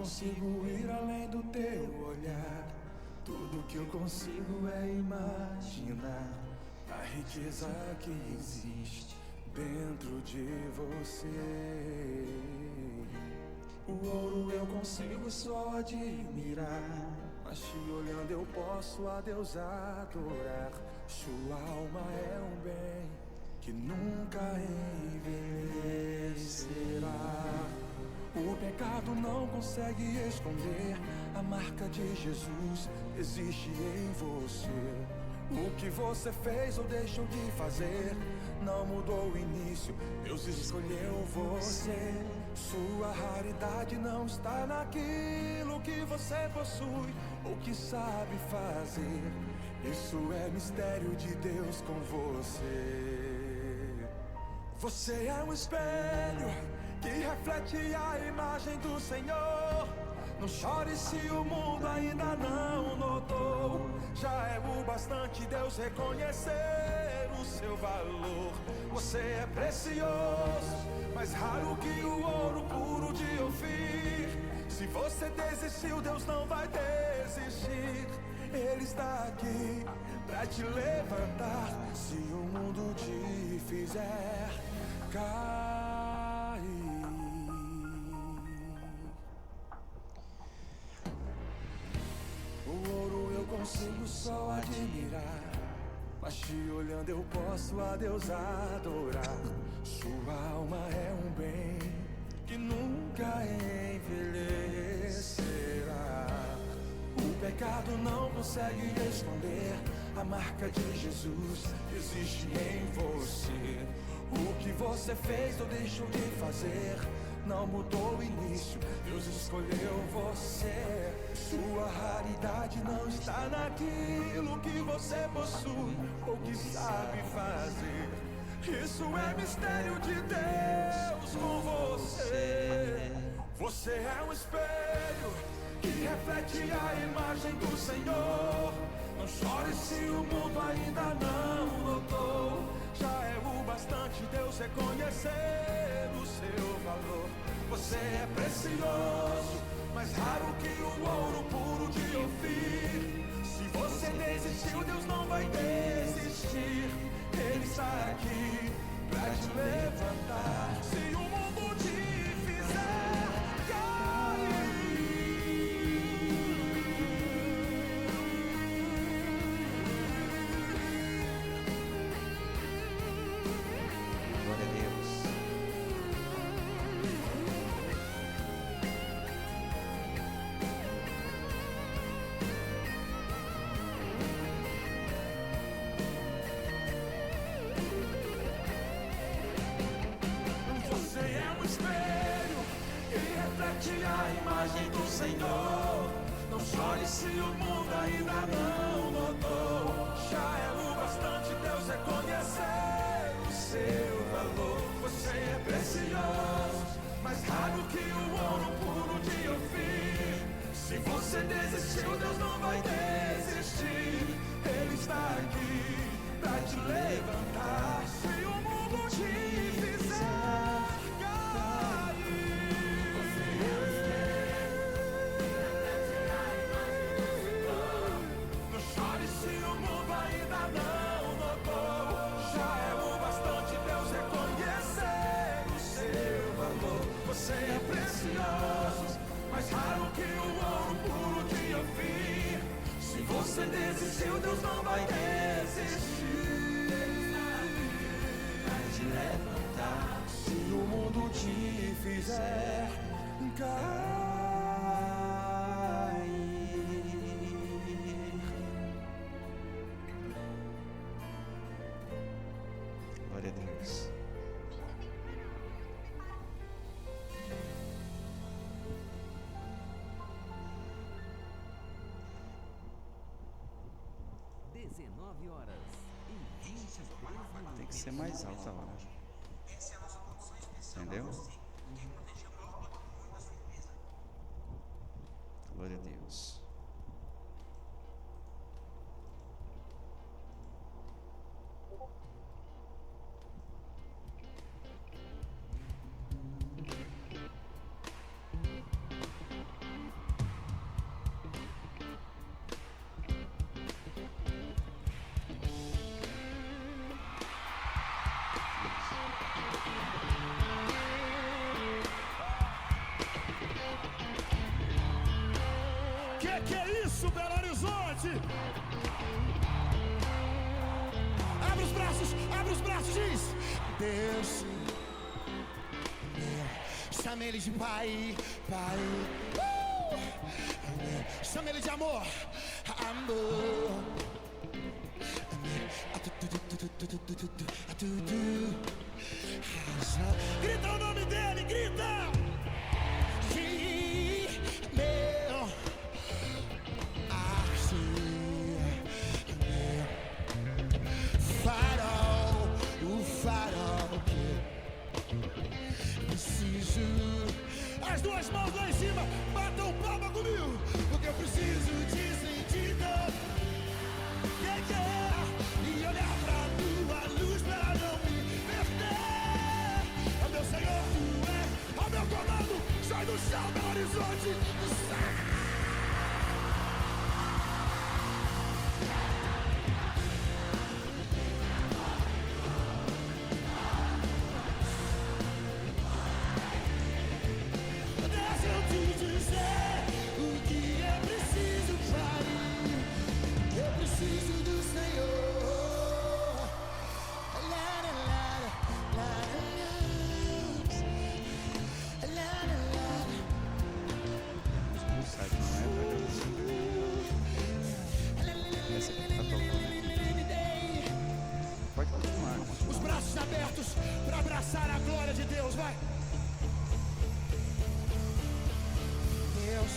consigo ir além do teu olhar. Tudo que eu consigo é imaginar a riqueza que existe dentro de você. O ouro eu consigo só admirar, mas te olhando eu posso a Deus adorar. Sua alma é um bem que nunca envelhecerá. O pecado não consegue esconder a marca de Jesus existe em você. O que você fez ou deixou de fazer não mudou o início, Deus escolheu você. Sua raridade não está naquilo que você possui ou que sabe fazer. Isso é mistério de Deus com você. Você é um espelho que reflete a imagem do Senhor. Não chore se o mundo ainda não notou. Já é o bastante Deus reconhecer o seu valor. Você é precioso, mais raro que o ouro puro de Ofir. Se você desistiu, Deus não vai desistir. Ele está aqui pra te levantar se o mundo te fizer cair. O ouro eu consigo só admirar, mas te olhando eu posso a Deus adorar. Sua alma é um bem que nunca envelhecerá. O pecado não consegue esconder a marca de Jesus existe em você. O que você fez ou deixou de fazer não mudou o início, Deus escolheu você. Sua raridade não está naquilo que você possui ou que sabe fazer. Isso é mistério de Deus com você. Você é um espelho que reflete a imagem do Senhor. Não chore se o mundo ainda não notou. Já é o bastante Deus reconhecer o seu valor. Você é precioso, mais raro que o ouro puro de Ofir. Se você desistiu, Deus não vai desistir. Ele está aqui pra te levantar se o mundo te fizer Glória a Deus. Você é um espelho que reflete a imagem do Senhor. Não chore se o mundo ainda não notou. Já é o bastante Deus reconhecer o seu valor. Você é precioso, mais raro que o ouro puro de Ofir. Se você desistiu, Deus não vai desistir. Ele está aqui pra te levantar se o mundo te fizer cair. Você é um espelho que reflete a imagem do Senhor. Não chore se o mundo ainda não notou. Já é o bastante Deus reconhecer o seu valor. Você é precioso, mais raro que o ouro puro de Ofir. Se você desistiu, Deus não vai desistir. Vai te levantar se o mundo te fizer cair. Glória a Deus. Tem que ser mais alta a hora. Entendeu? Glória a Deus. forte. Abre os braços, diz. Deus, chama ele de pai, pai. Chama ele de amor, amor. Grita o nome dele, grita. Meu farol, o farol que preciso. As duas mãos lá em cima, batam palma comigo, porque eu preciso de sentido. E olhar pra tua luz pra não me perder. Ó meu Senhor, tu é, ó meu comando, sai do chão, meu horizonte, sai. Os braços abertos para abraçar a glória de Deus, vai. Deus,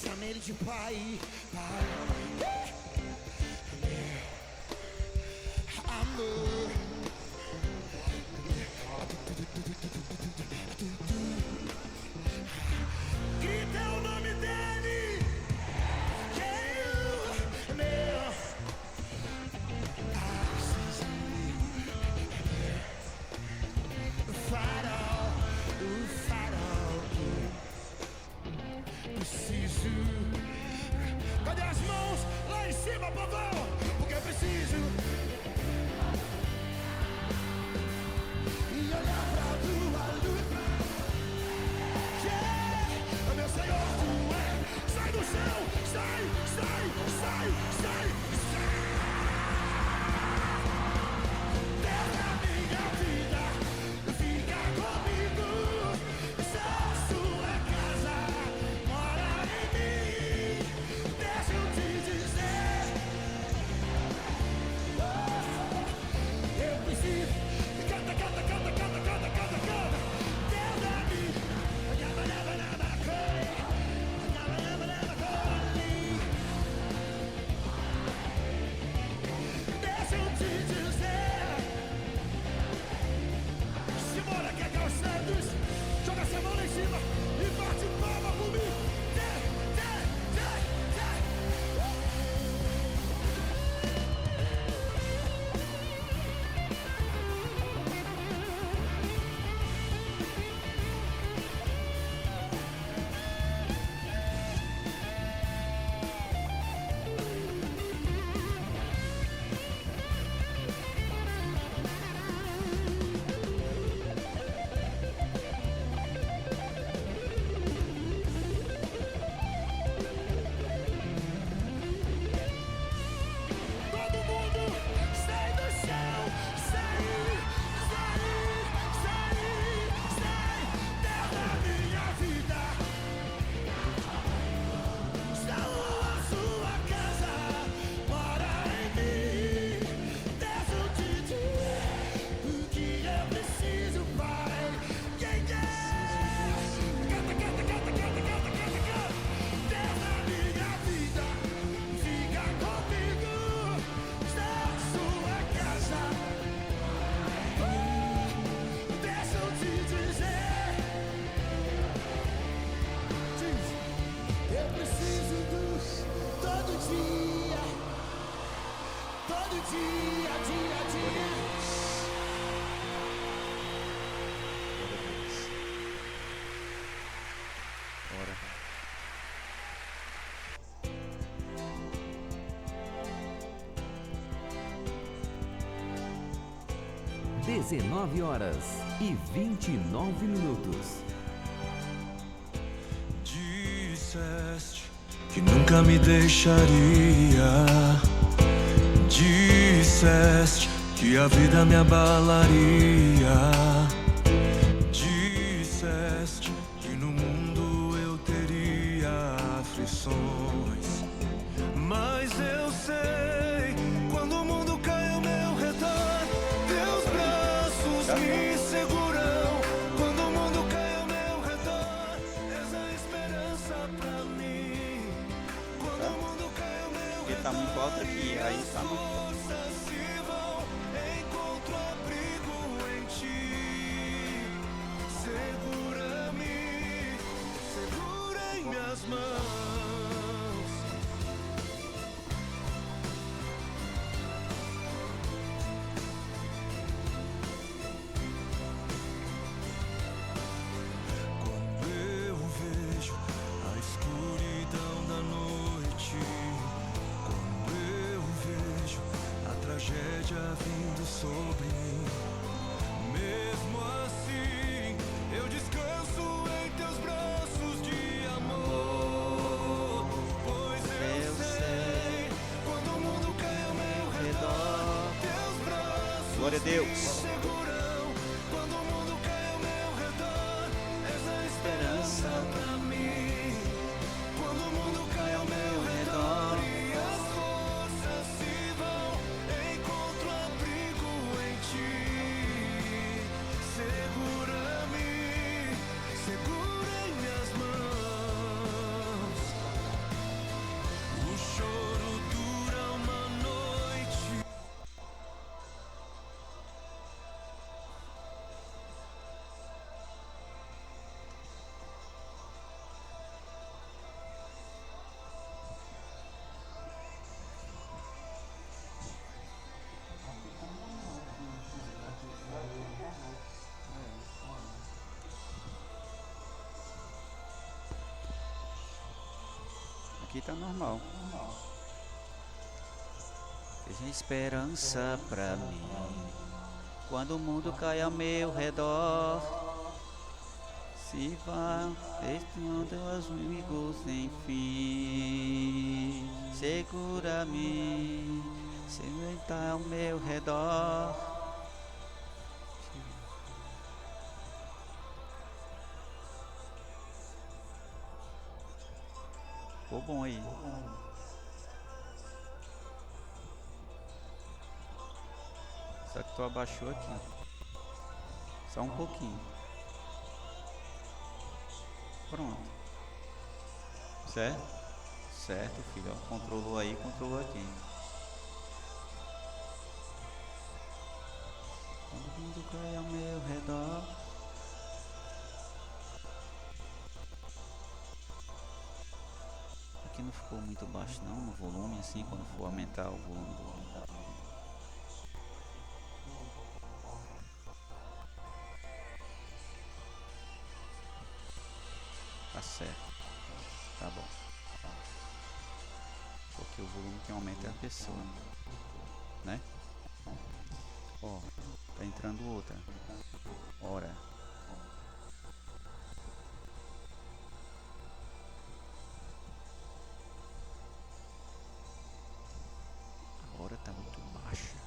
chama ele de pai, pai. Amor. Grita o nome dele. Cadê as mãos lá em cima, povão? Porque eu preciso. E olhar pra tua luz. Meu Senhor, tu é. Sai do chão, sai, sai, sai, sai, sai. Deus da minha vida, fica comigo. Sou sua casa, mora em mim. Deixa eu te dizer, eu preciso. Canta, canta, canta, canta, canta, canta, canta. Deus da minha. Deixa eu te dizer. Simona, que é Carlos Santos, joga essa mão lá em cima e bate palma comigo. Ora. 19h29. Disseste que nunca nunca me deixaria. Disseste que a vida me abalaria. Disseste que no mundo eu teria aflições. Mas eu sei, quando o mundo cai ao meu redor, teus braços me seguram. Quando o mundo cai ao meu redor, és a esperança pra mim. Quando o mundo cai ao meu Porque tá muito alto aqui, aí tá muito alto. forças se vão, encontro abrigo em ti. Segura-me, segura em minhas mãos. Quando eu vejo a escuridão da noite, quando eu vejo a tragédia vindo sobre mim, mesmo assim eu descanso em teus braços de amor. Pois eu sei, quando o mundo cai ao meu redor, teus braços Glória a Deus. me seguram. Quando o mundo cai ao meu redor, és a esperança pra mim. Quando o mundo cai ao meu redor e as forças se vão, encontro abrigo em ti. Segura-me, segura em minhas mãos. O choro dura uma noite. Aqui tá normal. Seja esperança pra mim. Quando o mundo cai ao meu redor, se vá, deixando os amigos sem fim. Segura-me, se está ao meu redor. Ficou bom aí. Só que tu abaixou aqui. Só um pouquinho. Pronto. Certo? Certo, filho. Ó. Controlou aí, controlou aqui. Quando o mundo cai ao meu redor. Aqui não ficou muito baixo não, no volume, assim, quando for aumentar o volume do... Tá certo. Tá bom. Porque o volume que aumenta é a pessoa, né? Ó, tá entrando outra. Ora. Agora tá muito baixa.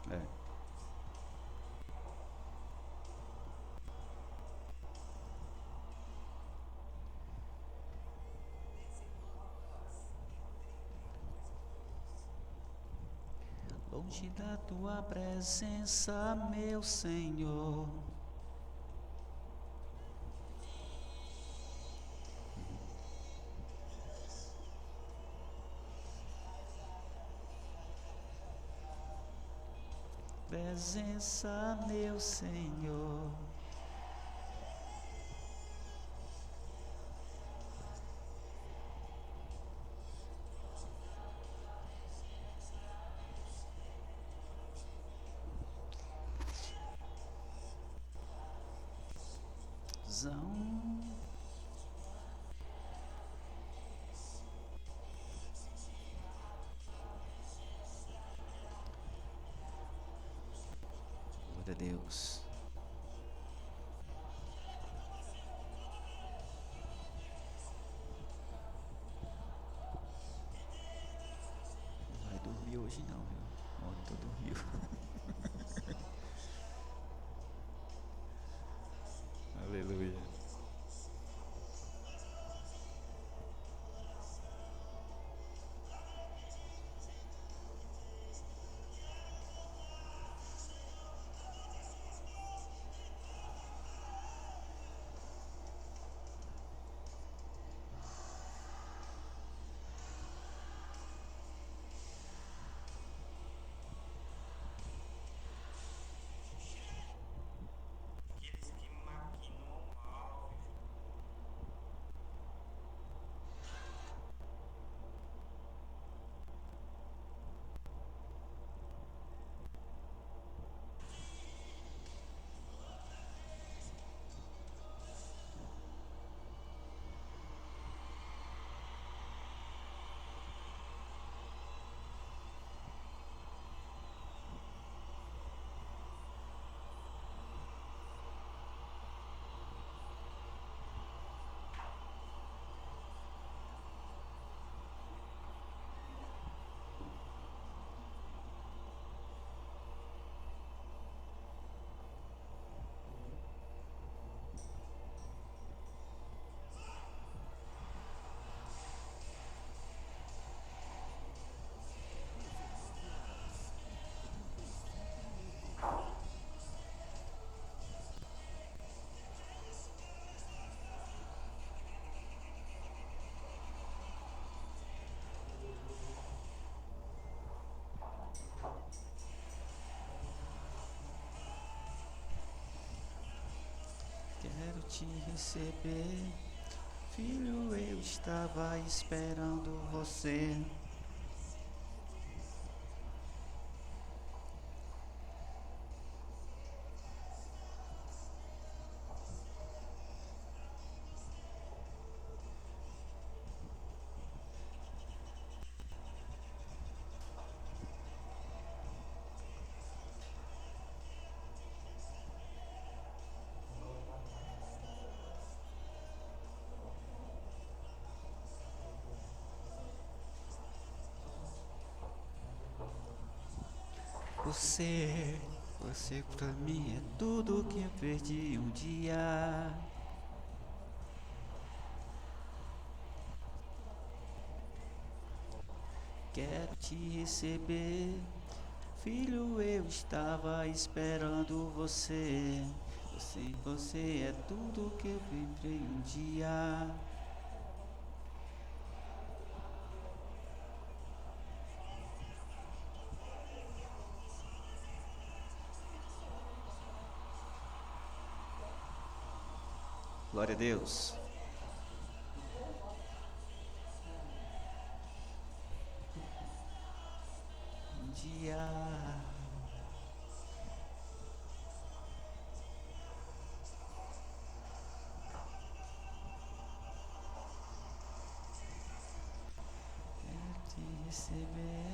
É. Longe da tua presença, meu Senhor. Presença, meu Senhor. Deus. Não vai dormir hoje não, viu? Ontem tu dormiu. Aleluia. Quero te receber, filho, eu estava esperando você. Você pra mim é tudo que eu perdi um dia. Quero te receber, filho, eu estava esperando você. Você é tudo que eu perdi um dia. Glória a Deus. Um dia. Quero te receber.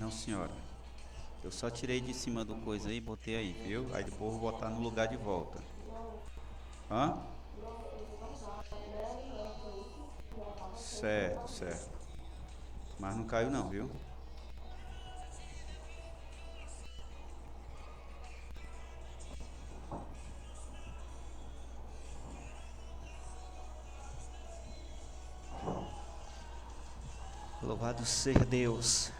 Não, senhora. Eu só tirei de cima do coisa aí e botei aí, viu? Aí depois eu vou botar no lugar de volta. Hã? Certo, certo. Mas não caiu não, viu? Louvado seja Deus.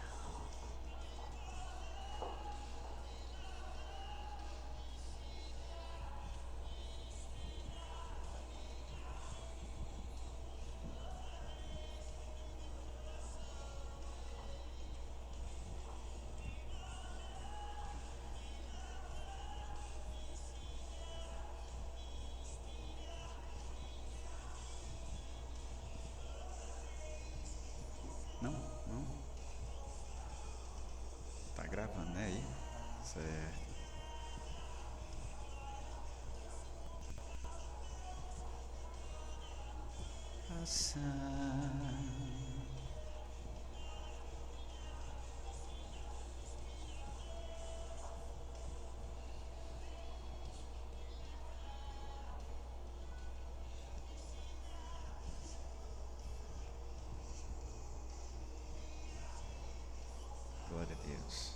Não, não. Tá gravando, né aí? Certo. Glória a Deus.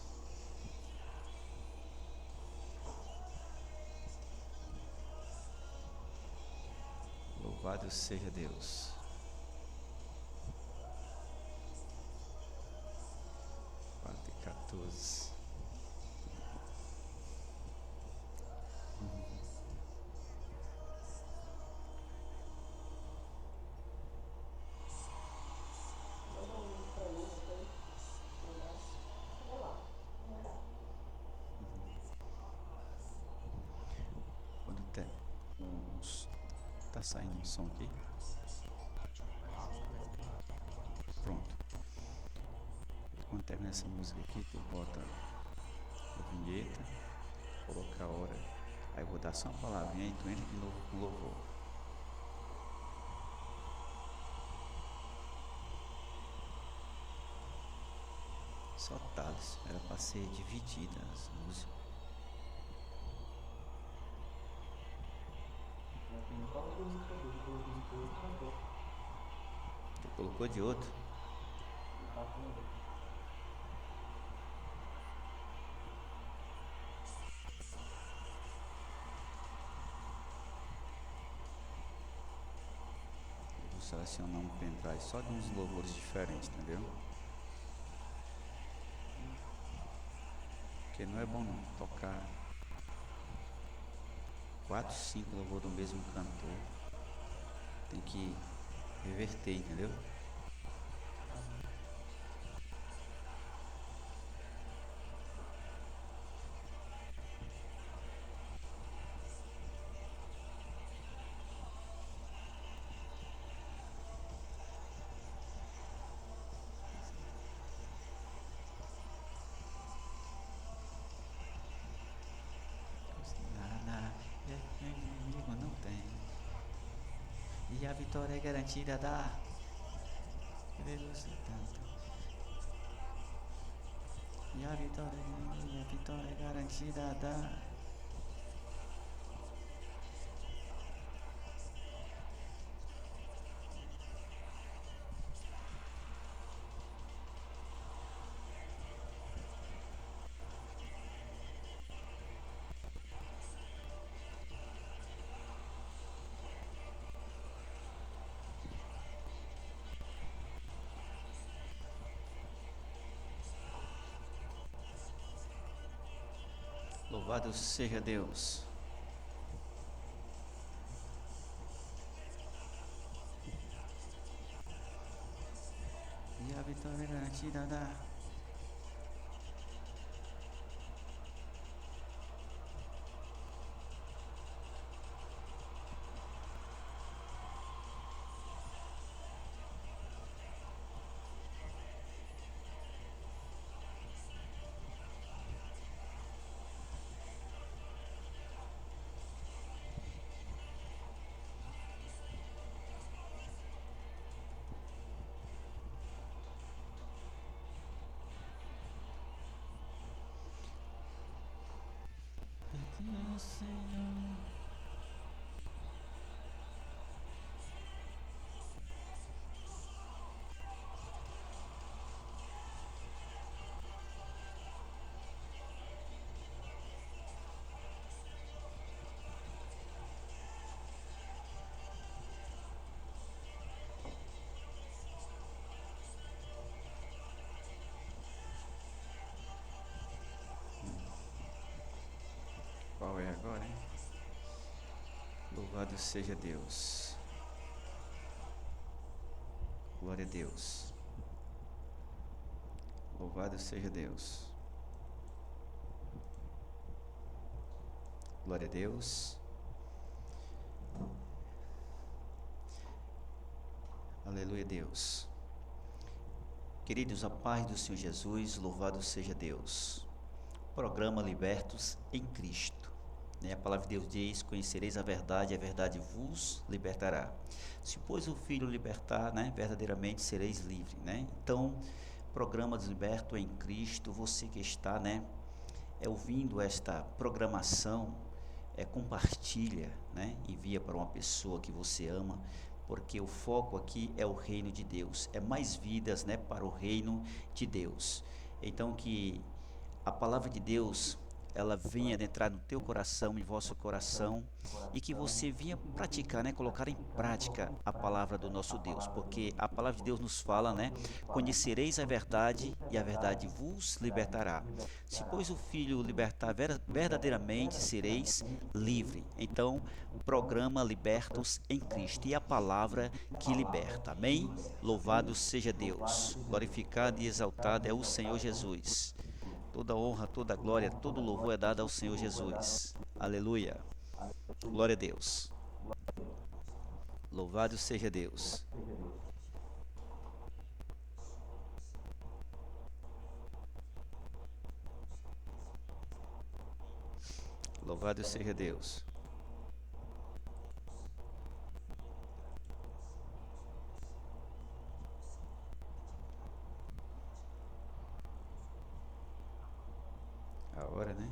Louvado seja Deus. Quatro e 14. Quando tem uns... Tá saindo um som aqui? Pronto. Quando termina essa música aqui, tu bota a vinheta, coloca a hora. Aí eu vou dar só uma palavrinha e tu entra de novo com louvor. Só Thales, era pra ser dividida as músicas. Tu colocou de outro? Eu vou selecionar um pendrive só de uns louvores diferentes, entendeu? Porque não é bom não tocar 4, 5 louvores do mesmo cantor. Tem que reverter, entendeu? Nada, inimigo não tem. E a vitória é garantida da velocidade. E a vitória é garantida da... Louvado seja Deus. E a vitória é garantida da... Meu Senhor. Qual é agora, hein? Louvado seja Deus. Glória a Deus. Louvado seja Deus. Glória a Deus. Aleluia, Deus. Queridos, a paz do Senhor Jesus, louvado seja Deus. Programa Libertos em Cristo. A palavra de Deus diz: conhecereis a verdade vos libertará. Se pois o Filho libertar, verdadeiramente sereis livres. Então, programa Liberto em Cristo, você que está ouvindo esta programação, compartilha, envia para uma pessoa que você ama, porque o foco aqui é o reino de Deus, é mais vidas para o reino de Deus. Então que a palavra de Deus ela venha adentrar no teu coração, em vosso coração, e que você venha praticar, colocar em prática a palavra do nosso Deus, porque a palavra de Deus nos fala, conhecereis a verdade e a verdade vos libertará. Se pois o Filho libertar, verdadeiramente sereis livre. Então, programa Libertos em Cristo, e a palavra que liberta. Amém? Louvado seja Deus, glorificado e exaltado é o Senhor Jesus. Toda honra, toda glória, todo louvor é dado ao Senhor Jesus. Aleluia. Glória a Deus. Louvado seja Deus. Louvado seja Deus. A hora, né?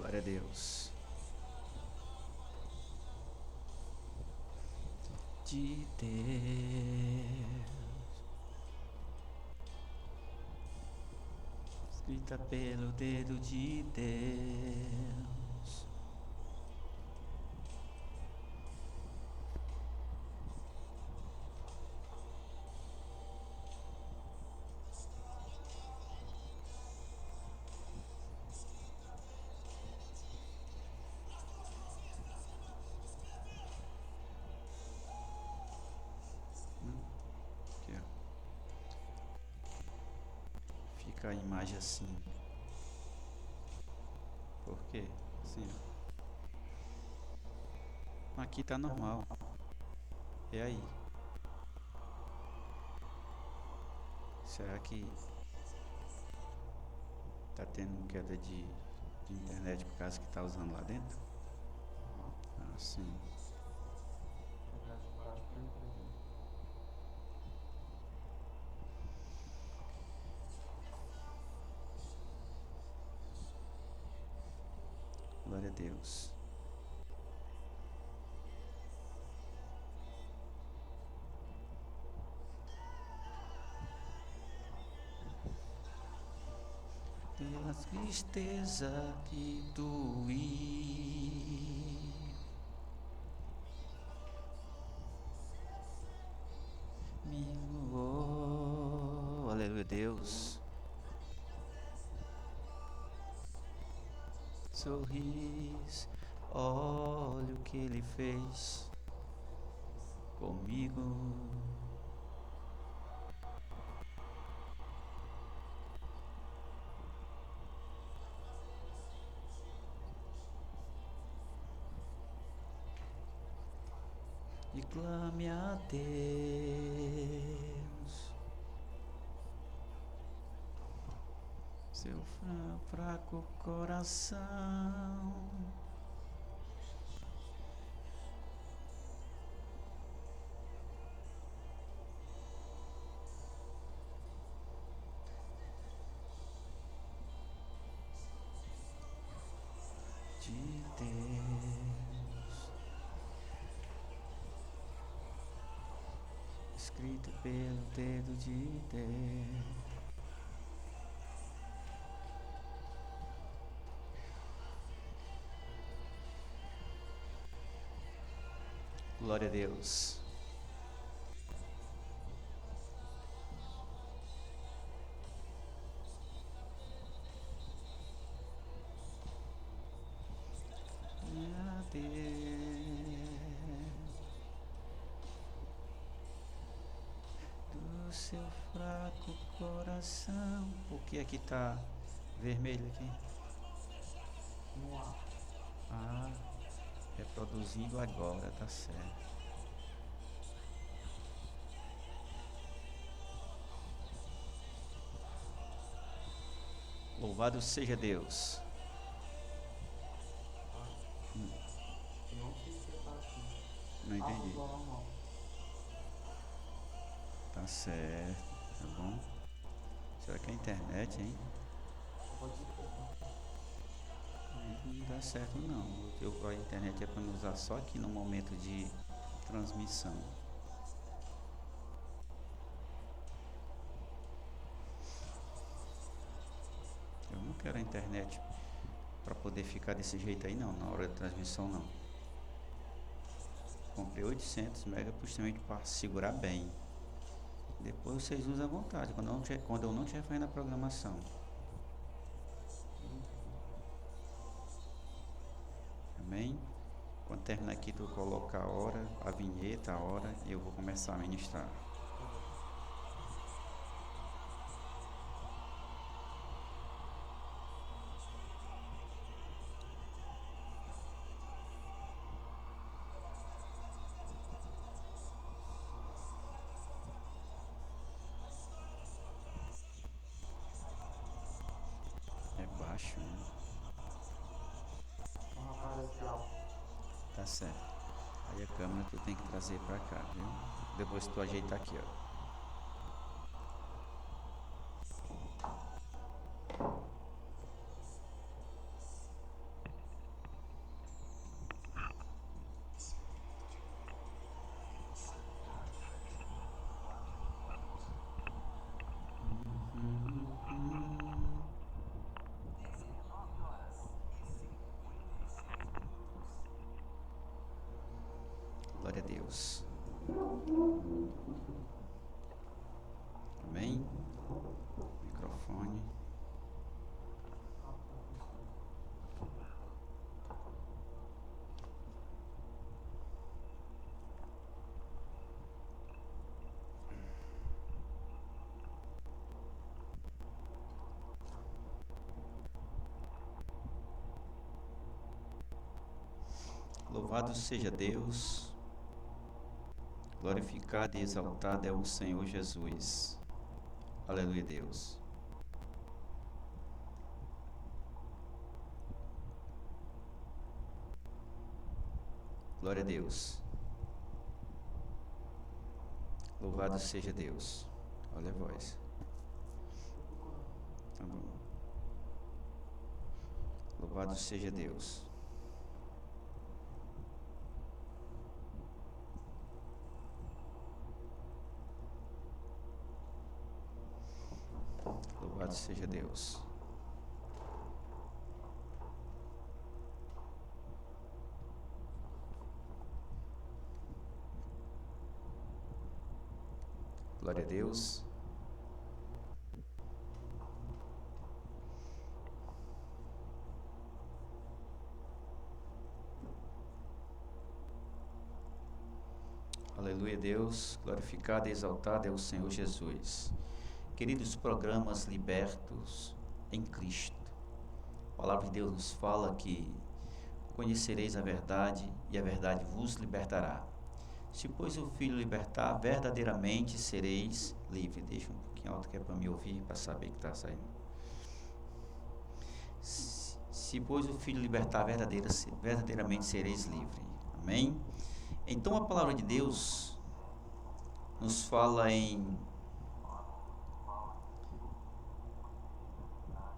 Glória a Deus. De Deus, escrita pelo dedo de Deus. Aqui, ó. Fica a imagem assim. Por quê? Assim, ó. Aqui tá normal. E aí? Será que tá tendo queda de internet por causa que tá usando lá dentro? Ah, sim. Glória a Deus. Pela tristeza que doí, oh, aleluia, Deus. Sorris, olha o que ele fez comigo. E clame a Deus, seu fraco coração. De Deus, escrito pelo dedo de Deus. Glória a Deus. A Deus do seu fraco coração. Por que aqui tá vermelho aqui? Ah, reproduzindo agora, tá certo. Louvado seja Deus. Não entendi. Tá certo, tá bom? Será que é a internet, hein? Não dá certo não. A internet é para me usar só aqui no momento de transmissão. Eu não quero a internet para poder ficar desse jeito aí não, na hora da transmissão não. Comprei 800 MB justamente para segurar bem. Depois vocês usam à vontade, quando eu não estiver fazendo a programação. Amém? Quando terminar aqui, tu coloca a hora, a vinheta, a hora, e eu vou começar a ministrar. É baixo, né? Tá certo. Aí a câmera tu tem que trazer pra cá, viu? Depois tu ajeita aqui, ó. Glória a Deus. Amém? Microfone. Louvado seja Deus, glorificado e exaltado é o Senhor Jesus. Aleluia, Deus. Glória a Deus. Louvado seja Deus. Olha a voz. Tá bom. Louvado seja Deus. Louvado seja Deus. Glória a Deus. Aleluia, Deus. Glorificado e exaltado é o Senhor Jesus. Queridos, programas libertos em Cristo. A palavra de Deus nos fala que conhecereis a verdade e a verdade vos libertará. Se, pois, o Filho libertar, verdadeiramente sereis livres. Deixa um pouquinho alto que é para me ouvir, para saber que está saindo. Se, pois, o Filho libertar, verdadeiramente sereis livres. Amém? Então, a palavra de Deus nos fala em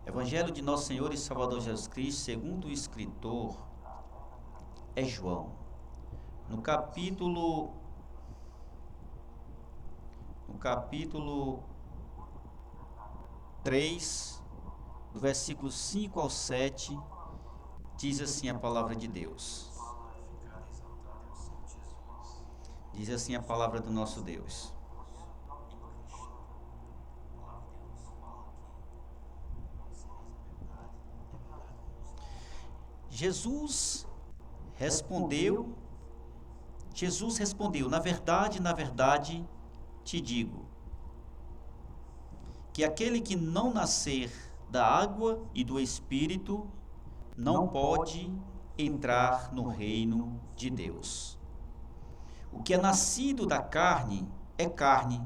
Evangelho de Nosso Senhor e Salvador Jesus Cristo, segundo o escritor, é João. No capítulo 3, do versículo 5 ao 7, diz assim a palavra de Deus. Diz assim a palavra do nosso Deus. Jesus respondeu, na verdade, te digo, que aquele que não nascer da água e do Espírito não pode entrar no reino de Deus. O que é nascido da carne é carne,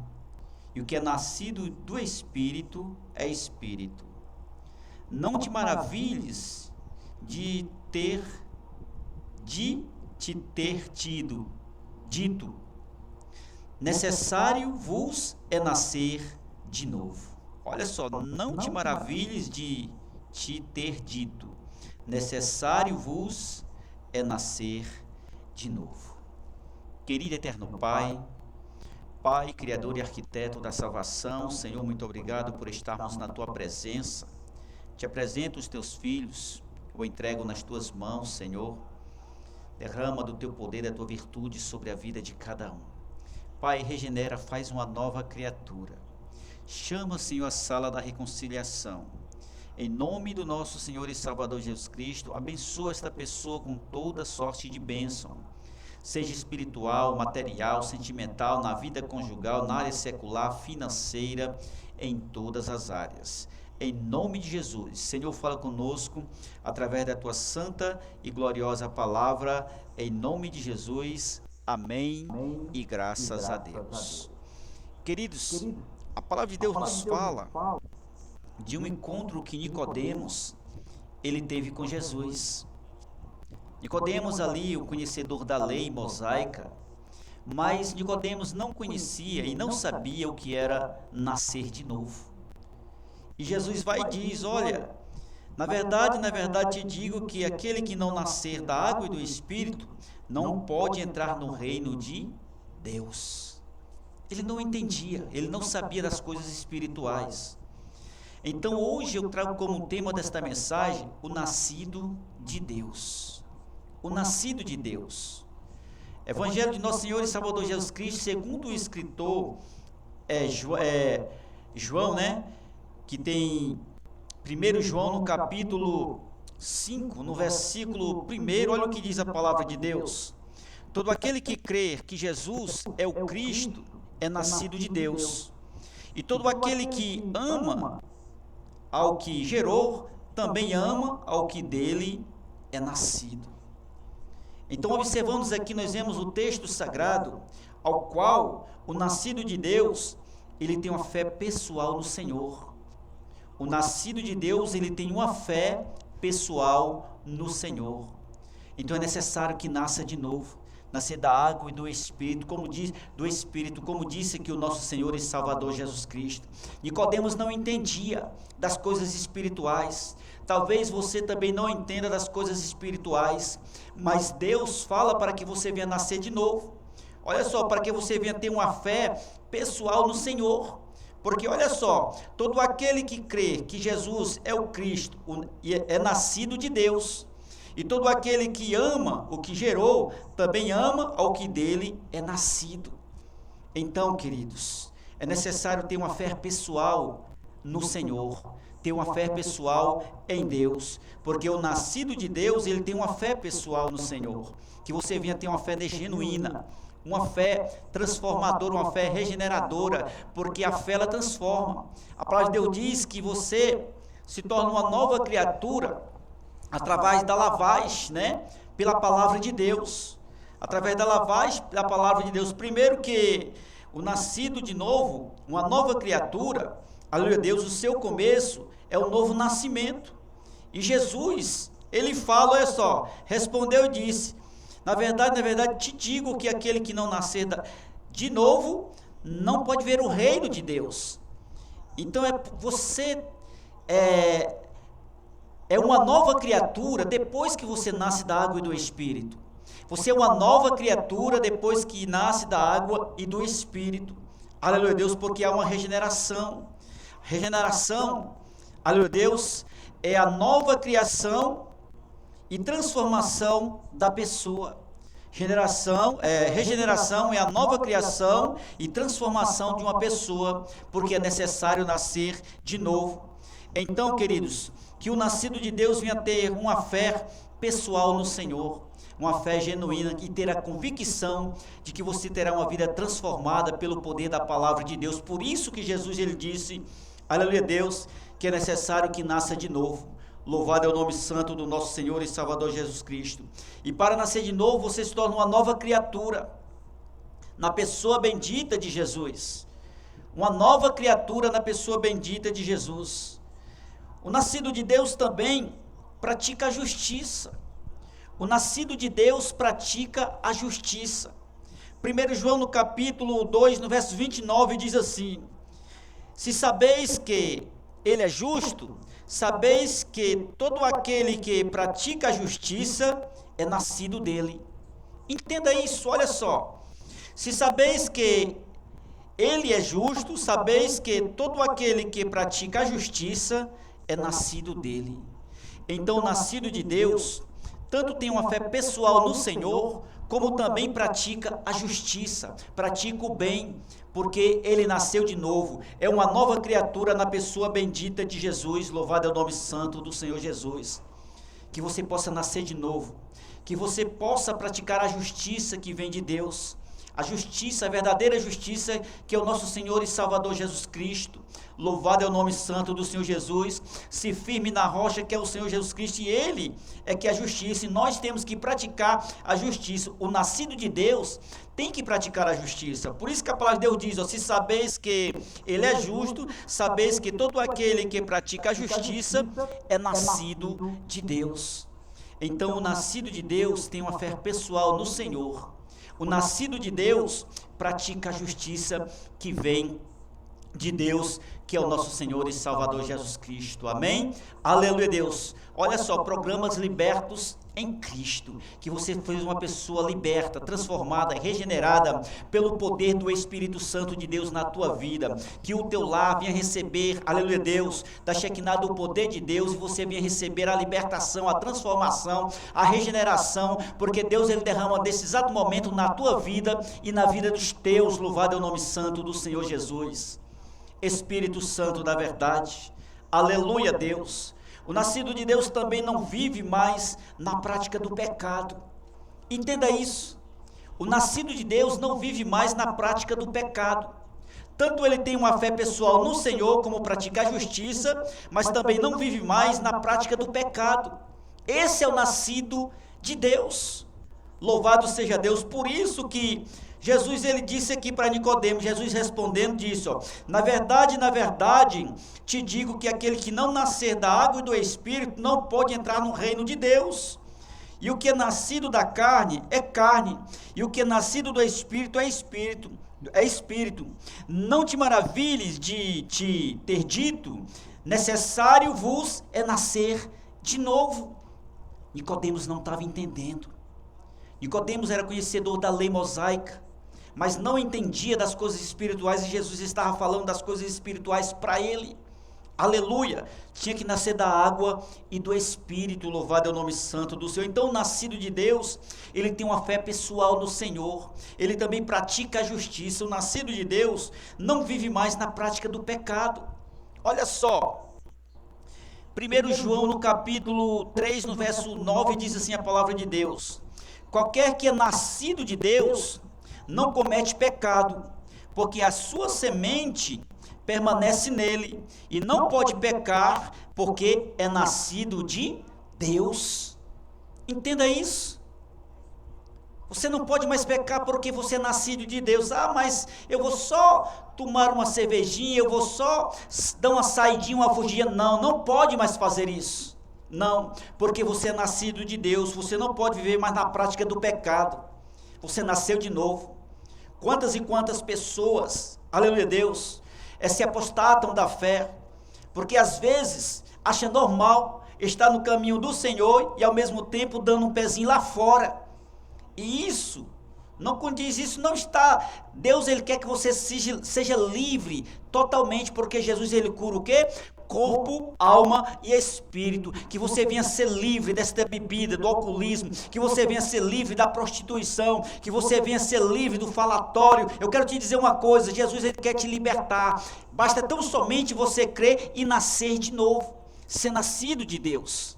e o que é nascido do Espírito é Espírito. Não te maravilhes de te ter dito, necessário vos é nascer de novo. Olha só, não te maravilhes de te ter dito, necessário vos é nascer de novo. Querido eterno Pai, Criador e Arquiteto da salvação, Senhor, muito obrigado por estarmos na Tua presença. Te apresento os Teus filhos, eu entrego nas Tuas mãos, Senhor. Derrama do Teu poder, da Tua virtude sobre a vida de cada um. Pai, regenera, faz uma nova criatura. Chama, Senhor, a sala da reconciliação. Em nome do nosso Senhor e Salvador Jesus Cristo, abençoa esta pessoa com toda sorte de bênção. Seja espiritual, material, sentimental, na vida conjugal, na área secular, financeira, em todas as áreas. Em nome de Jesus, Senhor, fala conosco através da Tua santa e gloriosa palavra, em nome de Jesus, amém e graças a Deus. Queridos, a palavra de Deus nos fala de um encontro que Nicodemos, ele teve com Jesus. Nicodemos ali, o conhecedor da lei mosaica, mas Nicodemos não conhecia e não sabia o que era nascer de novo. E Jesus vai e diz, olha, na verdade te digo que aquele que não nascer da água e do Espírito não pode entrar no reino de Deus. Ele não entendia, ele não sabia das coisas espirituais. Então hoje eu trago como tema desta mensagem o nascido de Deus. O nascido de Deus. Evangelho de Nosso Senhor e Salvador Jesus Cristo, segundo o escritor João, né? Que tem 1 João no capítulo 5, no versículo 1, olha o que diz a palavra de Deus. Todo aquele que crer que Jesus é o Cristo é nascido de Deus. E todo aquele que ama ao que gerou, também ama ao que dele é nascido. Então, observamos aqui, nós vemos o texto sagrado, ao qual o nascido de Deus, ele tem uma fé pessoal no Senhor. O nascido de Deus, ele tem uma fé pessoal no Senhor. Então, é necessário que nasça de novo. Nascer da água e do Espírito, como disse aqui o nosso Senhor e Salvador Jesus Cristo. Nicodemos não entendia das coisas espirituais. Talvez você também não entenda das coisas espirituais, mas Deus fala para que você venha nascer de novo. Olha só, para que você venha ter uma fé pessoal no Senhor. Porque olha só, todo aquele que crê que Jesus é o Cristo, é nascido de Deus. E todo aquele que ama o que gerou, também ama ao que dele é nascido. Então, queridos, é necessário ter uma fé pessoal no Senhor, ter uma fé pessoal em Deus, porque o nascido de Deus, ele tem uma fé pessoal no Senhor. Que você venha ter uma fé genuína, uma fé transformadora, uma fé regeneradora, porque a fé ela transforma. A palavra de Deus diz que você se torna uma nova criatura através da lavagem, né? Pela palavra de Deus. Através da lavagem da palavra de Deus. Primeiro que o nascido de novo, uma nova criatura, aleluia Deus, o seu começo é o novo nascimento. E Jesus, ele fala, olha só, respondeu e disse, na verdade, te digo que aquele que não nascer de novo, não pode ver o reino de Deus. Então, você é uma nova criatura depois que você nasce da água e do Espírito. Você é uma nova criatura depois que nasce da água e do Espírito. Aleluia Deus, porque há uma regeneração. Regeneração, aleluia Deus, é a nova criação e transformação da pessoa. Regeneração é a nova criação e transformação de uma pessoa, porque é necessário nascer de novo. Então, queridos, que o nascido de Deus venha ter uma fé pessoal no Senhor, uma fé genuína e ter a convicção de que você terá uma vida transformada pelo poder da palavra de Deus. Por isso que Jesus ele disse, aleluia Deus, que é necessário que nasça de novo. Louvado é o nome santo do nosso Senhor e Salvador Jesus Cristo. E para nascer de novo, você se torna uma nova criatura, na pessoa bendita de Jesus. Uma nova criatura na pessoa bendita de Jesus. O nascido de Deus também pratica a justiça. O nascido de Deus pratica a justiça. 1 João no capítulo 2, no verso 29, diz assim, se sabeis que ele é justo, sabeis que todo aquele que pratica a justiça é nascido dele. Entenda isso, olha só. Se sabeis que ele é justo, sabeis que todo aquele que pratica a justiça é nascido dele. Então, o nascido de Deus, tanto tem uma fé pessoal no Senhor, como também pratica a justiça, pratica o bem, porque ele nasceu de novo, é uma nova criatura na pessoa bendita de Jesus, louvado é o nome santo do Senhor Jesus. Que você possa nascer de novo, que você possa praticar a justiça que vem de Deus, a justiça, a verdadeira justiça, que é o nosso Senhor e Salvador Jesus Cristo. Louvado é o nome santo do Senhor Jesus. Se firme na rocha que é o Senhor Jesus Cristo, e Ele é que é a justiça, e nós temos que praticar a justiça. O nascido de Deus tem que praticar a justiça. Por isso que a palavra de Deus diz, ó, se sabeis que Ele é justo, sabeis que todo aquele que pratica a justiça é nascido de Deus. Então, o nascido de Deus tem uma fé pessoal no Senhor. O nascido de Deus pratica a justiça que vem de Deus, que é o nosso Senhor e Salvador Jesus Cristo. Amém? Aleluia, Deus. Olha só, programas libertos em Cristo, que você foi uma pessoa liberta, transformada, regenerada pelo poder do Espírito Santo de Deus na tua vida, que o teu lar venha receber, aleluia, Deus, da Shekinah do poder de Deus, e você venha receber a libertação, a transformação, a regeneração, porque Deus, ele derrama nesse exato momento na tua vida e na vida dos teus. Louvado é o nome santo do Senhor Jesus. Espírito Santo da verdade, aleluia, Deus. O nascido de Deus também não vive mais na prática do pecado. Entenda isso. O nascido de Deus não vive mais na prática do pecado. Tanto ele tem uma fé pessoal no Senhor, como pratica a justiça, mas também não vive mais na prática do pecado. Esse é o nascido de Deus. Louvado seja Deus. Por isso que Jesus, ele disse aqui para Nicodemos, Jesus respondendo disse, na verdade, te digo que aquele que não nascer da água e do Espírito não pode entrar no reino de Deus. E o que é nascido da carne é carne, e o que é nascido do Espírito é Espírito. Não te maravilhes de te ter dito, necessário vos é nascer de novo. Nicodemos não estava entendendo. Nicodemos era conhecedor da lei mosaica, mas não entendia das coisas espirituais, e Jesus estava falando das coisas espirituais para ele. Aleluia! Tinha que nascer da água e do Espírito, louvado é o nome santo do Senhor. Então, o nascido de Deus, ele tem uma fé pessoal no Senhor, ele também pratica a justiça. O nascido de Deus não vive mais na prática do pecado. Olha só, 1 João no capítulo 3, no verso 9, diz assim a palavra de Deus: qualquer que é nascido de Deus não comete pecado, porque a sua semente permanece nele, e não pode pecar, porque é nascido de Deus. Entenda isso. Você não pode mais pecar porque você é nascido de Deus. Mas eu vou só tomar uma cervejinha, eu vou só dar uma saidinha, uma fugidinha. Não pode mais fazer isso. Não, porque você é nascido de Deus, você não pode viver mais na prática do pecado. Você nasceu de novo. Quantas e quantas pessoas, aleluia Deus, se apostatam da fé, porque às vezes acha normal estar no caminho do Senhor e ao mesmo tempo dando um pezinho lá fora. E isso não condiz, isso não está. Deus, ele quer que você seja livre totalmente, porque Jesus, ele cura o quê? Corpo, alma e espírito. Que você venha ser livre desta bebida, do alcoolismo, que você venha ser livre da prostituição, que você venha ser livre do falatório. Eu quero te dizer uma coisa: Jesus, ele quer te libertar. Basta tão somente você crer e nascer de novo, ser nascido de Deus.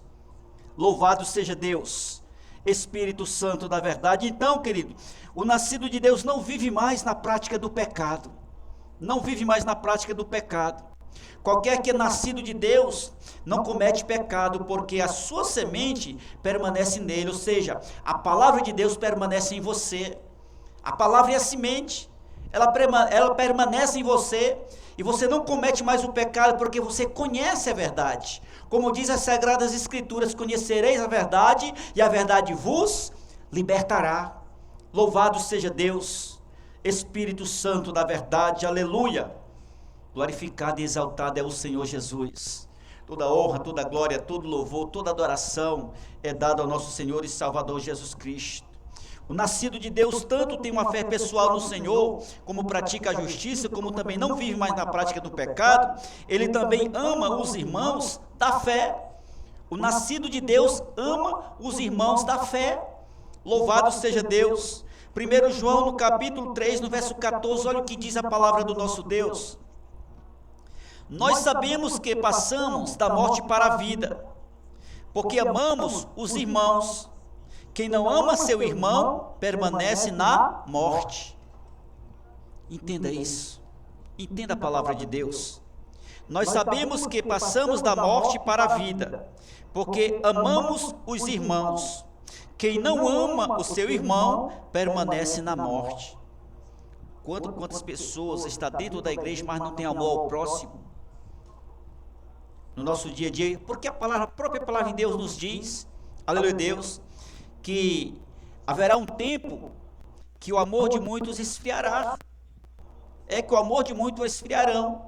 Louvado seja Deus, Espírito Santo da verdade. Então, querido, o nascido de Deus não vive mais na prática do pecado. Não vive mais na prática do pecado. Qualquer que é nascido de Deus não comete pecado, porque a sua semente permanece nele, ou seja, a palavra de Deus permanece em você. A palavra é a semente, ela permanece em você, e você não comete mais o pecado, porque você conhece a verdade. Como diz as Sagradas Escrituras: conhecereis a verdade, e a verdade vos libertará. Louvado seja Deus, Espírito Santo da verdade, aleluia. Glorificado e exaltado é o Senhor Jesus. Toda honra, toda glória, todo louvor, toda adoração é dado ao nosso Senhor e Salvador Jesus Cristo. O nascido de Deus tanto tem uma fé pessoal no Senhor, como pratica a justiça, como também não vive mais na prática do pecado. Ele também ama os irmãos da fé. O nascido de Deus ama os irmãos da fé. Louvado seja Deus. 1 João no capítulo 3, no verso 14, olha o que diz a palavra do nosso Deus. Nós sabemos que passamos da morte para a vida, porque amamos os irmãos. Quem não ama seu irmão, permanece na morte. Entenda isso. Entenda a palavra de Deus. Nós sabemos que passamos da morte para a vida, porque amamos os irmãos. Quem não ama o seu irmão, permanece na morte. Quantas pessoas estão dentro da igreja, mas não tem amor ao próximo? No nosso dia a dia, porque a própria palavra de Deus nos diz, aleluia Deus, que haverá um tempo que o amor de muitos esfriará. é que o amor de muitos esfriarão.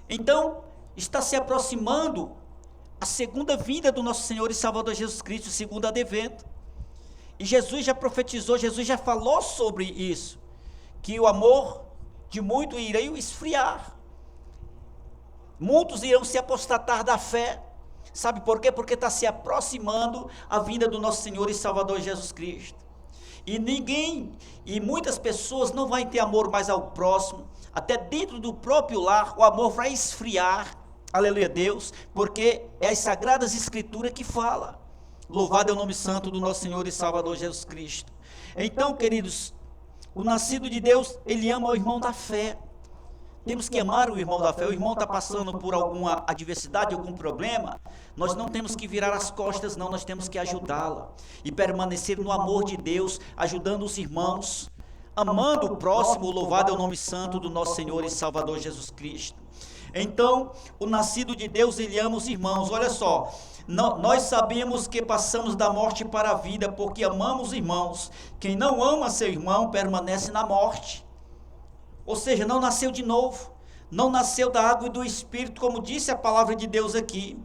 Então, está se aproximando a segunda vinda do nosso Senhor e Salvador Jesus Cristo, o segundo advento. E Jesus já profetizou, Jesus já falou sobre isso, que o amor de muitos irá esfriar. Muitos irão se apostatar da fé. Sabe por quê? Porque está se aproximando a vinda do nosso Senhor e Salvador Jesus Cristo. E muitas pessoas não vão ter amor mais ao próximo, até dentro do próprio lar, o amor vai esfriar, aleluia Deus, porque é as Sagradas Escrituras que fala. Louvado é o nome santo do nosso Senhor e Salvador Jesus Cristo. Então, queridos, o nascido de Deus, ele ama o irmão da fé. Temos que amar o irmão da fé. O irmão está passando por alguma adversidade, algum problema, nós não temos que virar as costas, não, nós temos que ajudá-la e permanecer no amor de Deus, ajudando os irmãos, amando o próximo. Louvado é o nome santo do nosso Senhor e Salvador Jesus Cristo. Então, o nascido de Deus, ele ama os irmãos. Olha só, nós sabemos que passamos da morte para a vida, porque amamos os irmãos. Quem não ama seu irmão, permanece na morte. Ou seja, não nasceu de novo, não nasceu da água e do Espírito, como disse a palavra de Deus aqui.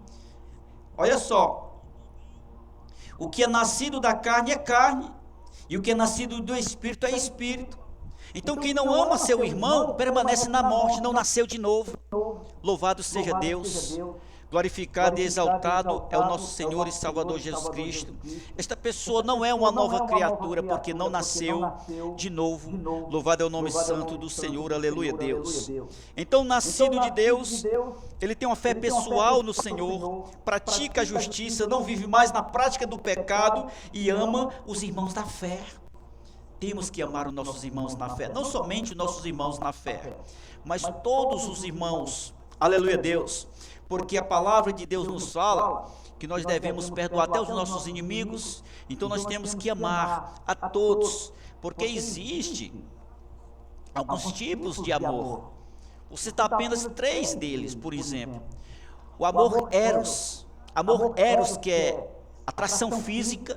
Olha só, o que é nascido da carne é carne, e o que é nascido do Espírito é Espírito. Então quem não ama seu irmão, permanece na morte, não nasceu de novo. Louvado seja Deus. Glorificado e exaltado é o nosso Senhor e Salvador Jesus Cristo. Esta pessoa não é uma nova criatura, porque não nasceu de novo. Louvado é o nome santo do Senhor, aleluia Deus. Então, nascido de Deus, ele tem uma fé pessoal no Senhor, pratica a justiça, não vive mais na prática do pecado e ama os irmãos da fé. Temos que amar os nossos irmãos na fé, não somente os nossos irmãos na fé, mas todos os irmãos, aleluia Deus. Porque a palavra de Deus nos fala que nós devemos perdoar até os nossos inimigos. Então nós temos que amar a todos, porque existe alguns tipos de amor. Vou citar apenas 3 deles, por exemplo. O amor eros, que é atração física,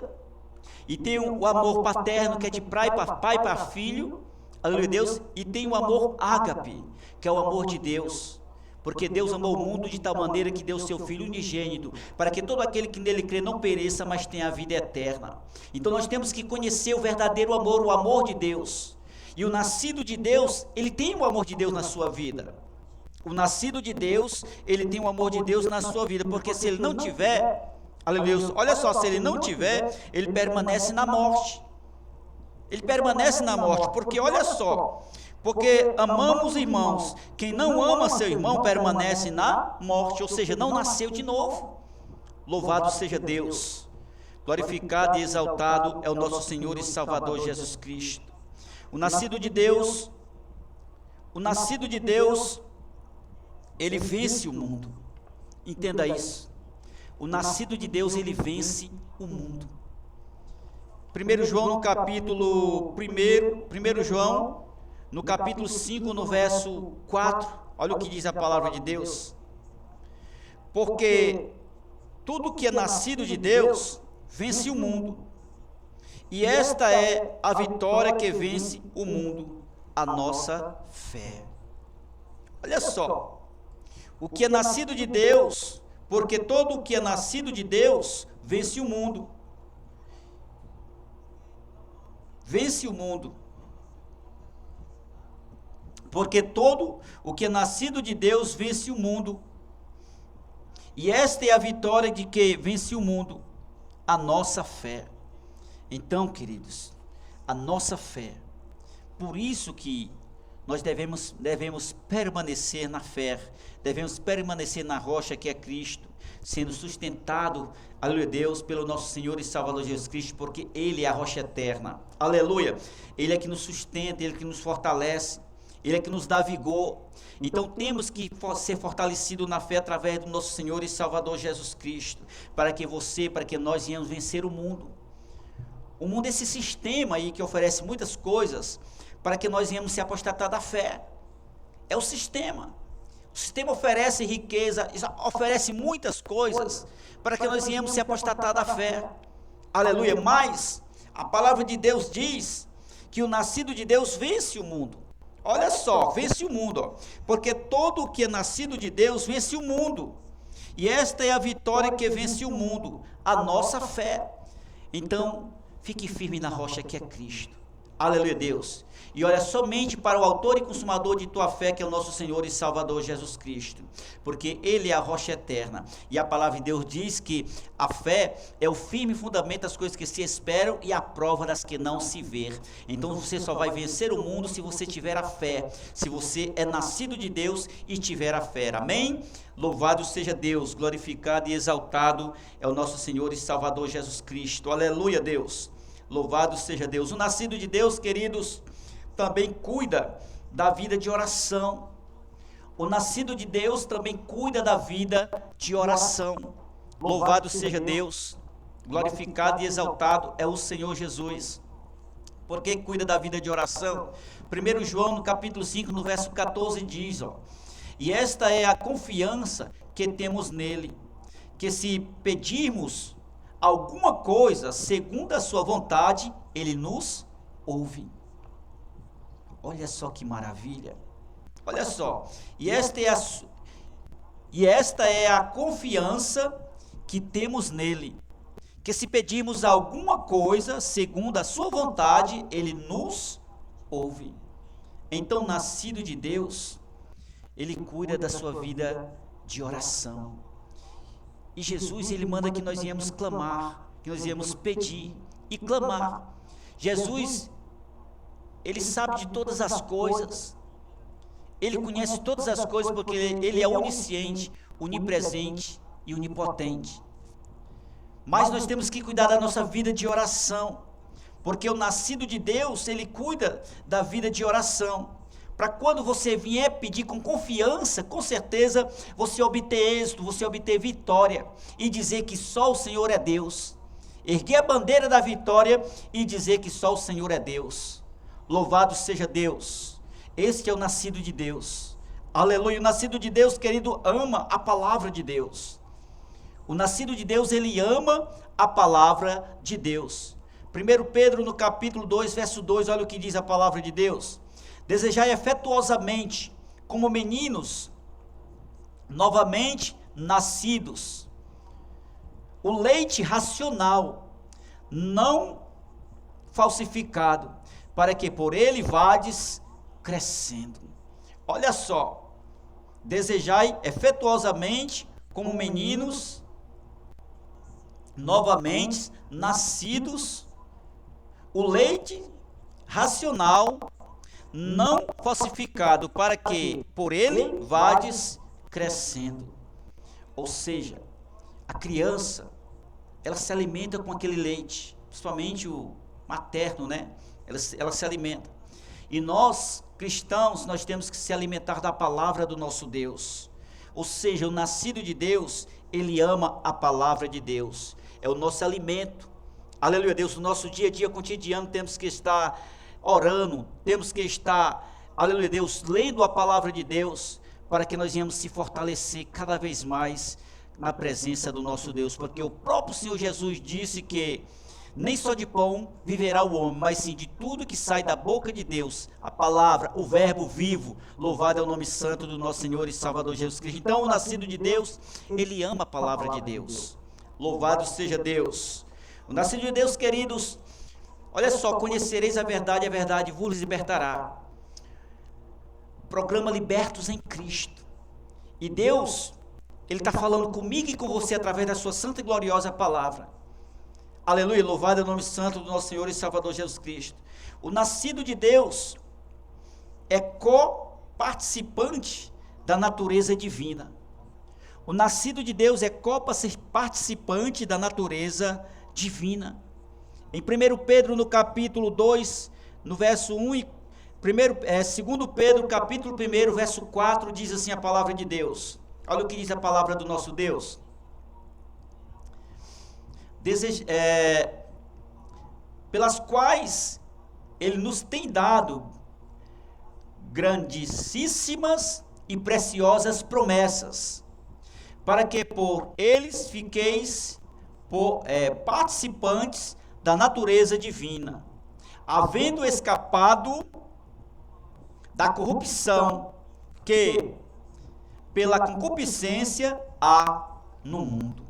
e tem o amor paterno, que é de pai para filho, aleluia Deus, e tem o amor ágape, que é o amor de Deus. Porque Deus amou o mundo de tal maneira que deu seu Filho unigênito, para que todo aquele que nele crê não pereça, mas tenha a vida eterna. Então nós temos que conhecer o verdadeiro amor, o amor de Deus. E o nascido de Deus, ele tem o amor de Deus na sua vida. O nascido de Deus, ele tem o amor de Deus na sua vida, porque se ele não tiver, aleluia, olha só, se ele não tiver, ele permanece na morte. Ele permanece na morte, porque olha só, porque amamos irmãos. Quem não ama seu irmão permanece na morte, ou seja, não nasceu de novo. Louvado seja Deus. Glorificado e exaltado é o nosso Senhor e Salvador Jesus Cristo. O nascido de Deus, ele vence o mundo. Entenda isso. O nascido de Deus, ele vence o mundo. 1 João no capítulo 1 João, no capítulo 5, no verso 4, olha o que diz a palavra de Deus. Porque tudo que é nascido de Deus vence o mundo. E esta é a vitória que vence o mundo, a nossa fé. Olha só, o que é nascido de Deus, porque todo o que é nascido de Deus vence o mundo. Vence o mundo. Porque todo o que é nascido de Deus vence o mundo. E esta é a vitória de que vence o mundo, a nossa fé. Então, queridos, a nossa fé. Por isso que nós devemos permanecer na fé, devemos permanecer na rocha que é Cristo, sendo sustentado, aleluia Deus, pelo nosso Senhor e Salvador Jesus Cristo, porque Ele é a rocha eterna, aleluia. Ele é que nos sustenta, Ele é que nos fortalece, Ele é que nos dá vigor. Então temos que ser fortalecidos na fé através do nosso Senhor e Salvador Jesus Cristo, para que nós venhamos vencer o mundo. O mundo é esse sistema aí que oferece muitas coisas, para que nós venhamos se apostatar da fé. É o sistema. O sistema oferece riqueza, oferece muitas coisas, para que nós venhamos se apostatar da fé. Aleluia. Mas a palavra de Deus diz que o nascido de Deus vence o mundo. Olha só, vence o mundo, ó. Porque todo o que é nascido de Deus vence o mundo. E esta é a vitória que vence o mundo, a nossa fé. Então, fique firme na rocha que é Cristo. Aleluia, Deus. E olha somente para o autor e consumador de tua fé, que é o nosso Senhor e Salvador Jesus Cristo, porque Ele é a rocha eterna. E a palavra de Deus diz que a fé é o firme fundamento das coisas que se esperam e a prova das que não se vê. Então você só vai vencer o mundo se você tiver a fé, se você é nascido de Deus e tiver a fé. Amém? Louvado seja Deus, glorificado e exaltado é o nosso Senhor e Salvador Jesus Cristo. Aleluia, Deus. Louvado seja Deus. O nascido de Deus, queridos, também cuida da vida de oração. O nascido de Deus também cuida da vida de oração. Louvado seja Deus. Glorificado e exaltado é o Senhor Jesus. Por que cuida da vida de oração? 1 João, no capítulo 5, no verso 14, diz, ó: e esta é a confiança que temos nele, que se pedirmos alguma coisa segundo a sua vontade, ele nos ouve. Olha só que maravilha. Olha só. E esta é a confiança que temos nele, que se pedirmos alguma coisa segundo a sua vontade, ele nos ouve. Então, nascido de Deus, ele cuida da sua vida de oração. E Jesus, ele manda que nós viemos clamar, que nós viemos pedir e clamar. Jesus, ele sabe de todas as coisas. Ele conhece todas as coisas porque ele é onisciente, onipresente e onipotente. Mas nós temos que cuidar da nossa vida de oração, porque o nascido de Deus, ele cuida da vida de oração. Para quando você vier pedir com confiança, com certeza você obter êxito, você obter vitória e dizer que só o Senhor é Deus. Erguer a bandeira da vitória e dizer que só o Senhor é Deus. Louvado seja Deus. Este é o nascido de Deus. Aleluia. O nascido de Deus, querido, ama a palavra de Deus. O nascido de Deus, ele ama a palavra de Deus. 1 Pedro, no capítulo 2, verso 2, olha o que diz a palavra de Deus. Desejai afetuosamente, como meninos, novamente nascidos, o leite racional, não falsificado, para que por ele vades crescendo. Olha só, desejai afetuosamente, como meninos, novamente nascidos, o leite racional, não falsificado, para que por ele vades crescendo. Ou seja, a criança, ela se alimenta com aquele leite, principalmente o materno, né? Ela se alimenta. E nós, cristãos, nós temos que se alimentar da palavra do nosso Deus. Ou seja, o nascido de Deus, ele ama a palavra de Deus. É o nosso alimento. Aleluia, Deus, no nosso dia a dia cotidiano temos que estar orando, temos que estar, aleluia, Deus, lendo a palavra de Deus, para que nós venhamos se fortalecer cada vez mais na presença do nosso Deus, porque o próprio Senhor Jesus disse que nem só de pão viverá o homem, mas sim de tudo que sai da boca de Deus, a palavra, o verbo vivo. Louvado é o nome santo do nosso Senhor e Salvador Jesus Cristo. Então, o nascido de Deus, ele ama a palavra de Deus. Louvado seja Deus. O nascido de Deus, queridos, olha só, conhecereis a verdade vos libertará. Programa Libertos em Cristo. E Deus, ele está falando comigo e com você através da sua santa e gloriosa palavra. Aleluia, louvado é o nome santo do nosso Senhor e Salvador Jesus Cristo. O nascido de Deus é co-participante da natureza divina. O nascido de Deus é co-participante da natureza divina. Em 1 Pedro, no capítulo 2, no verso 1, e 2 Pedro, capítulo 1, verso 4, diz assim a palavra de Deus. Olha o que diz a palavra do nosso Deus. Pelas quais ele nos tem dado grandíssimas e preciosas promessas, para que por eles fiqueis participantes da natureza divina, havendo escapado da corrupção que pela concupiscência há no mundo.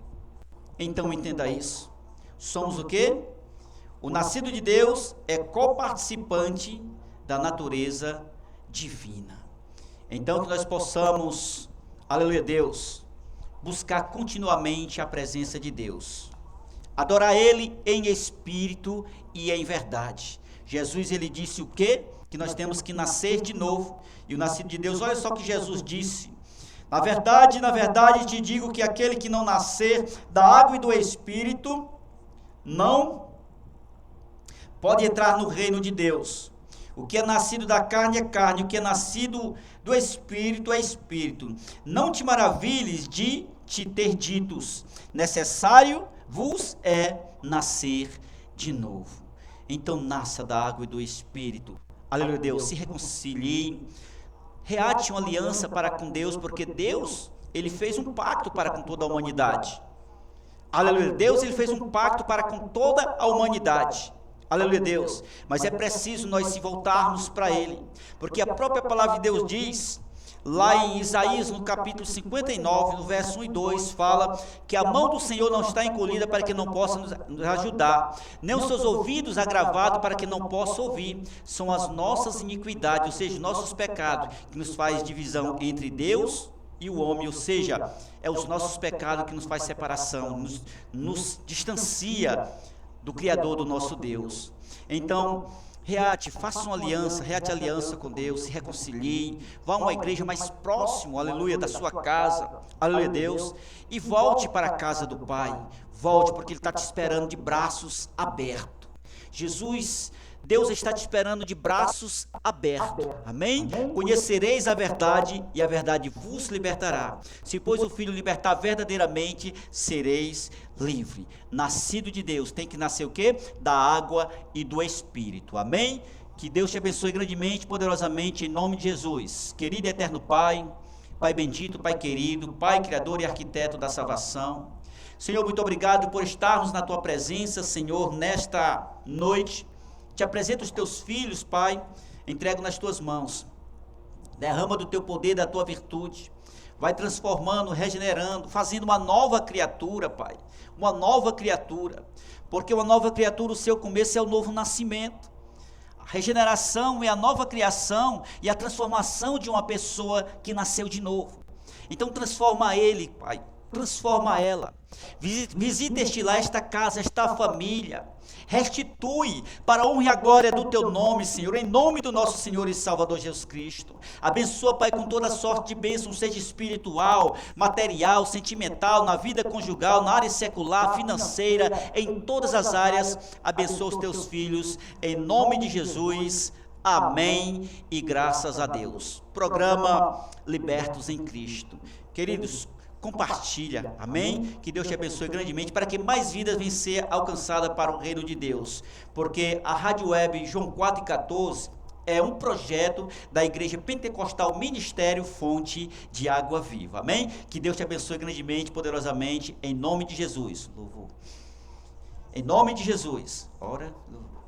Então entenda isso. Somos o quê? O nascido de Deus é coparticipante da natureza divina. Então que nós possamos, aleluia Deus, buscar continuamente a presença de Deus. Adorar Ele em espírito e em verdade. Jesus, ele disse o quê? Que nós temos que nascer de novo. E o nascido de Deus, olha só o que Jesus disse. Na verdade, te digo que aquele que não nascer da água e do espírito, não pode entrar no reino de Deus. O que é nascido da carne é carne, o que é nascido do espírito é espírito. Não te maravilhes de te ter ditos, necessário vos é nascer de novo. Então nasça da água e do espírito. Aleluia Deus, se reconciliem, reate uma aliança para com Deus, porque Deus, ele fez um pacto para com toda a humanidade. Aleluia Deus, ele fez um pacto para com toda a humanidade. Aleluia Deus, mas é preciso nós se voltarmos para ele, porque a própria palavra de Deus diz, lá em Isaías, no capítulo 59, no verso 1 e 2, fala que a mão do Senhor não está encolhida para que não possa nos ajudar, nem os seus ouvidos agravados para que não possa ouvir. São as nossas iniquidades, ou seja, nossos pecados, que nos faz divisão entre Deus e o homem, ou seja, é os nossos pecados que nos faz separação, nos distancia do Criador do nosso Deus. Então, faça uma aliança, reate aliança com Deus, se reconcilie, vá a uma igreja mais próximo, aleluia, da sua casa, aleluia Deus, e volte para a casa do Pai, volte, porque Ele está te esperando de braços abertos. Jesus, Deus está te esperando de braços abertos, amém? Conhecereis a verdade e a verdade vos libertará. Se pois o Filho libertar verdadeiramente, sereis livre. Nascido de Deus, tem que nascer o quê? Da água e do Espírito, amém? Que Deus te abençoe grandemente, poderosamente, em nome de Jesus. Querido e eterno Pai, Pai bendito, Pai querido, Pai criador e arquiteto da salvação. Senhor, muito obrigado por estarmos na Tua presença, Senhor, nesta noite. Te apresento os Teus filhos, Pai, entrego nas Tuas mãos. Derrama do Teu poder, da Tua virtude. Vai transformando, regenerando, fazendo uma nova criatura, Pai. Uma nova criatura. Porque uma nova criatura, o seu começo é o novo nascimento. A regeneração é a nova criação e a transformação de uma pessoa que nasceu de novo. Então transforma ele, Pai. Transforma ela. Visita este lar, esta casa, esta família. Restitui para a honra e a glória do Teu nome, Senhor, em nome do nosso Senhor e Salvador Jesus Cristo. Abençoa, Pai, com toda sorte de bênção, seja espiritual, material, sentimental, na vida conjugal, na área secular, financeira, em todas as áreas. Abençoa os Teus filhos, em nome de Jesus. Amém e graças a Deus. Programa Libertos em Cristo. Queridos, compartilha, amém? Que Deus te abençoe grandemente para que mais vidas venham ser alcançadas para o reino de Deus, porque a Rádio Web João 4,14 é um projeto da Igreja Pentecostal Ministério Fonte de Água Viva, amém? Que Deus te abençoe grandemente, poderosamente, em nome de Jesus. Louvor. Em nome de Jesus. Ora, louvor.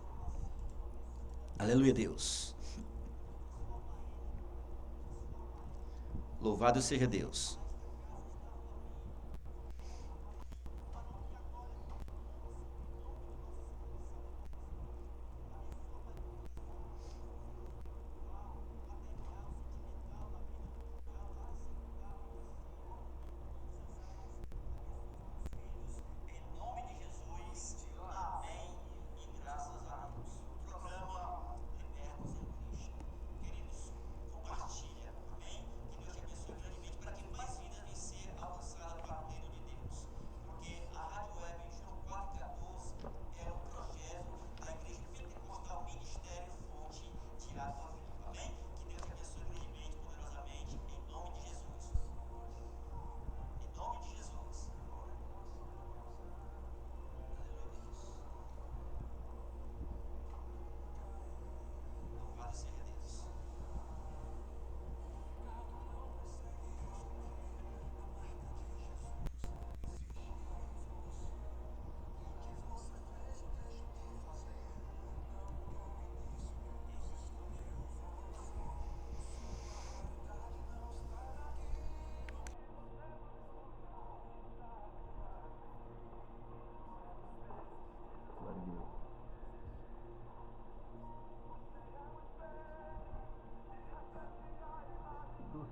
Aleluia, Deus. Louvado seja Deus. Queridos, compartilha, amém? Que Deus te abençoe grandemente para que mais vidas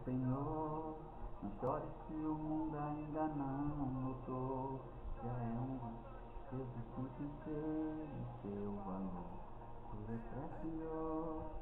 Senhor. Não chore se o mundo ainda não notou. Já é Deus difícil ter seu valor. Tudo é precioso.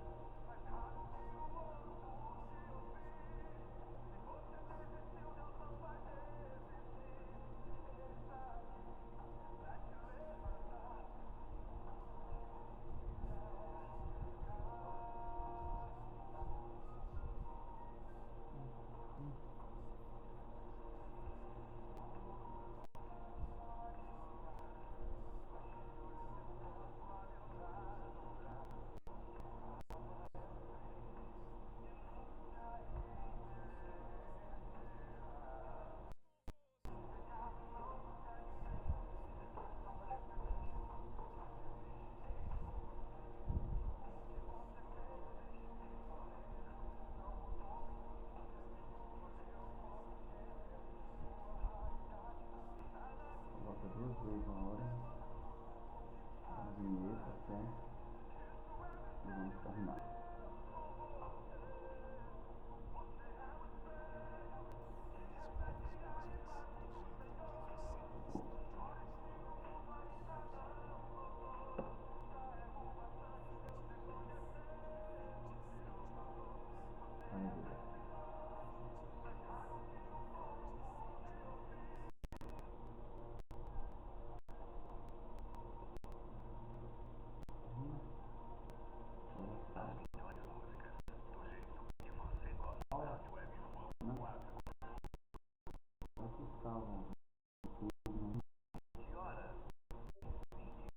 Volta 2 vezes uma hora, a vinheta, certo? E vamos terminar.